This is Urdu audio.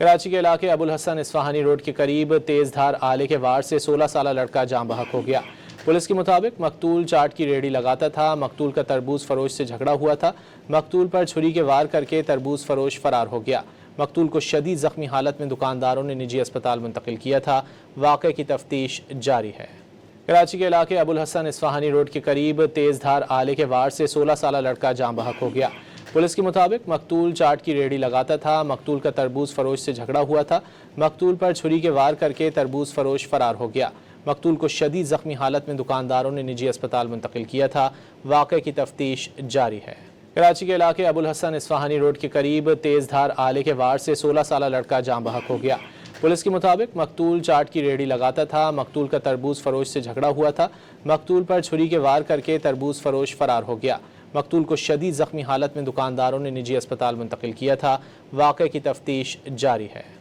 کراچی کے علاقے ابو الحسن اصفہانی روڈ کے قریب تیز دھار آلے کے وار سے 16 سالہ لڑکا جاں بحق ہو گیا۔ پولیس کے مطابق مقتول چاٹ کی ریڑھی لگاتا تھا۔ مقتول کا تربوز فروش سے جھگڑا ہوا تھا۔ مقتول پر چھری کے وار کر کے تربوز فروش فرار ہو گیا۔ مقتول کو شدید زخمی حالت میں دکانداروں نے نجی اسپتال منتقل کیا تھا۔ واقعے کی تفتیش جاری ہے۔ کراچی کے علاقے ابو الحسن اصفہانی روڈ کے قریب تیز دھار آلے کے وار سے 16 سالہ لڑکا جاں بحق ہو گیا۔ پولیس کے مطابق مقتول چاٹ کی ریڑھی لگاتا تھا۔ مقتول کا تربوز فروش سے جھگڑا ہوا تھا۔ مقتول پر چھری کے وار کر کے تربوز فروش فرار ہو گیا۔ مقتول کو شدید زخمی حالت میں دکانداروں نے نجی اسپتال منتقل کیا تھا۔ واقعے کی تفتیش جاری ہے۔ کراچی کے علاقے ابو الحسن اصفہانی روڈ کے قریب تیز دھار آلے کے وار سے 16 سالہ لڑکا جاں بحق ہو گیا۔ پولیس کے مطابق مقتول چاٹ کی ریڑھی لگاتا تھا۔ مقتول کا تربوز فروش سے جھگڑا ہوا تھا۔ مقتول پر چھری کے وار کر کے تربوز فروش فرار ہو گیا۔ مقتول کو شدید زخمی حالت میں دکانداروں نے نجی اسپتال منتقل کیا تھا۔ واقعے کی تفتیش جاری ہے۔